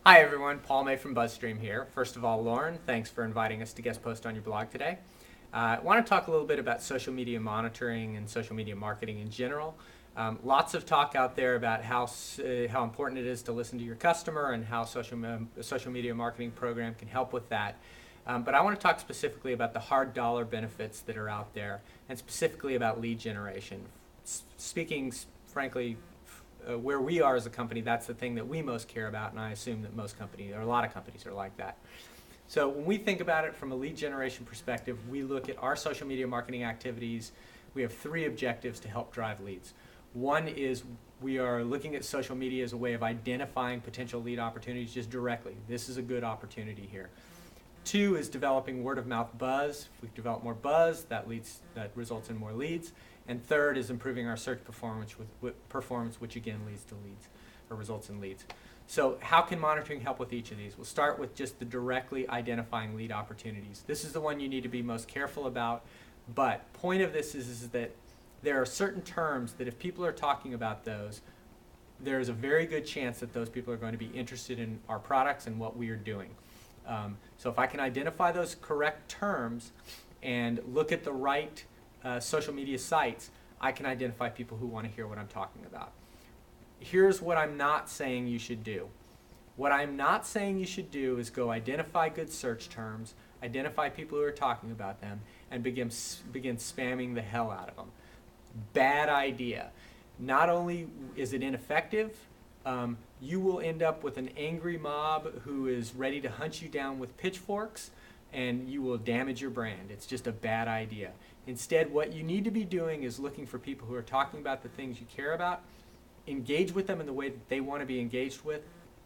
Hi everyone, Paul May from BuzzStream here. First of all, Lauren, thanks for inviting us to guest post on your blog today. I want to talk a little bit about social media monitoring and social media marketing in general. Lots of talk out there about how important it is to listen to your customer and how social media marketing program can help with that. But I want to talk specifically about the hard dollar benefits that are out there, and specifically about lead generation. Speaking frankly, where we are as a company, that's the thing that we most care about, and I assume that most companies, or a lot of companies, are like that. So when we think about it from a lead generation perspective, we look at our social media marketing activities. We have three objectives to help drive leads. One is we are looking at social media as a way of identifying potential lead opportunities just directly. This is a good opportunity here. Two is developing word-of-mouth buzz. If we develop more buzz, that results in more leads. And third is improving our search performance, which again leads to leads, or results in leads. So how can monitoring help with each of these? We'll start with just the directly identifying lead opportunities. This is the one you need to be most careful about, but point of this is that there are certain terms that if people are talking about those, there is a very good chance that those people are going to be interested in our products and what we are doing. So if I can identify those correct terms and look at the right social media sites, I can identify people who want to hear what I'm talking about. Here's what I'm not saying you should do. What I'm not saying you should do is go identify good search terms, identify people who are talking about them, and begin spamming the hell out of them. Bad idea. Not only is it ineffective, you will end up with an angry mob who is ready to hunt you down with pitchforks, and you will damage your brand. It's just a bad idea. Instead, what you need to be doing is looking for people who are talking about the things you care about, engage with them in the way that they want to be engaged with,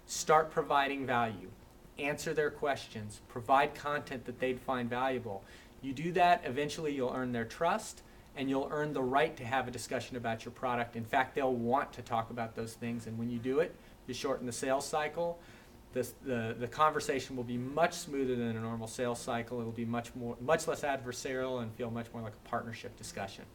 start providing value, answer their questions, provide content that they'd find valuable. You do that, eventually you'll earn their trust, and you'll earn the right to have a discussion about your product. In fact, they'll want to talk about those things, and when you do it, you shorten the sales cycle. The conversation will be much smoother than a normal sales cycle. It'll be much less adversarial and feel much more like a partnership discussion.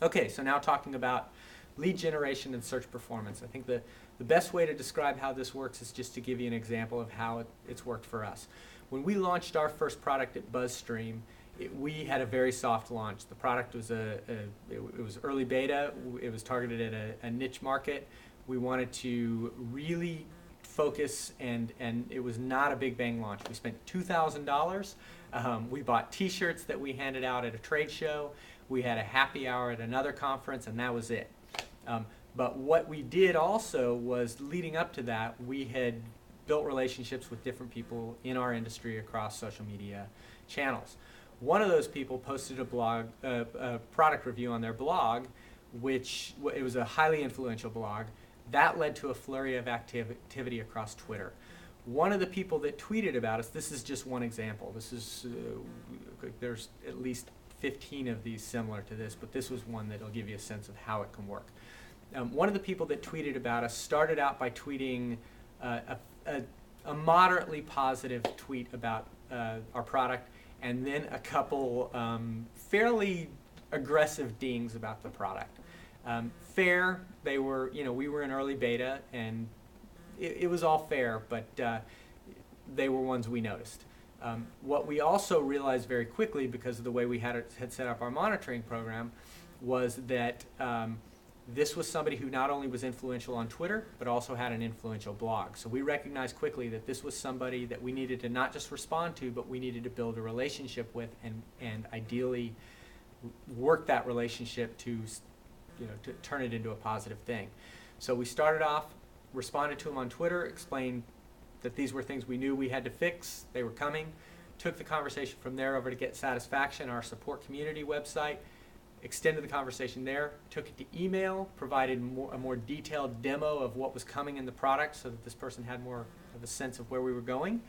Okay, so now talking about lead generation and search performance. I think the best way to describe how this works is just to give you an example of how it's worked for us. When we launched our first product at BuzzStream, we had a very soft launch. The product was it was early beta. It was targeted at a niche market. We wanted to really focus, and it was not a big bang launch. We spent $2,000. We bought t-shirts that we handed out at a trade show. We had a happy hour at another conference, and that was it. But what we did also was, leading up to that, we had built relationships with different people in our industry across social media channels. One of those people posted a product review on their blog, which it was a highly influential blog. That led to a flurry of activity across Twitter. One of the people that tweeted about us, this is just one example. This is there's at least 15 of these similar to this, but this was one that'll give you a sense of how it can work. One of the people that tweeted about us started out by tweeting a moderately positive tweet about our product, and then a couple fairly aggressive dings about the product. Fair, we were in early beta, and it was all fair, but they were ones we noticed. What we also realized very quickly, because of the way we had set up our monitoring program, was that this was somebody who not only was influential on Twitter, but also had an influential blog. So we recognized quickly that this was somebody that we needed to not just respond to, but we needed to build a relationship with, and ideally work that relationship to turn it into a positive thing. So we started off, responded to him on Twitter, explained that these were things we knew we had to fix, they were coming, took the conversation from there over to Get Satisfaction, our support community website, extended the conversation there, took it to email, provided a more detailed demo of what was coming in the product so that this person had more of a sense of where we were going.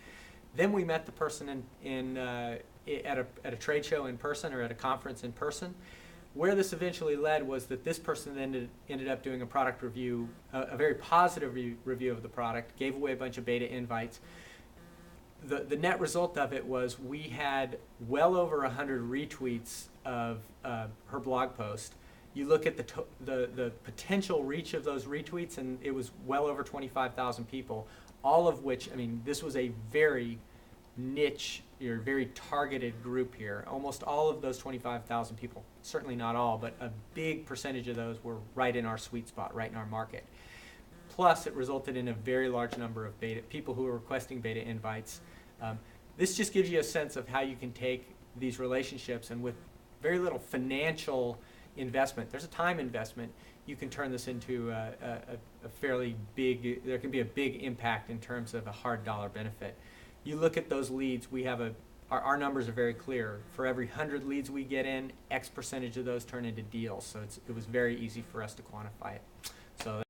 Then we met the person at a trade show in person, or at a conference in person. Where this eventually led was that this person then ended up doing a product review, a very positive review of the product, gave away a bunch of beta invites. The net result of it was we had well over 100 retweets of her blog post. You look at the potential reach of those retweets, and it was well over 25,000 people. all of which, I mean, this was a very niche, or very targeted group here. Almost all of those 25,000 people, certainly not all, but a big percentage of those were right in our sweet spot, right in our market. Plus, it resulted in a very large number of people who were requesting beta invites. This just gives you a sense of how you can take these relationships, and with very little financial investment, there's a time investment, you can turn this into a fairly big, there can be a big impact in terms of a hard dollar benefit. You look at those leads, we have our numbers are very clear. For every 100 leads we get in, X percentage of those turn into deals. So it was very easy for us to quantify it. So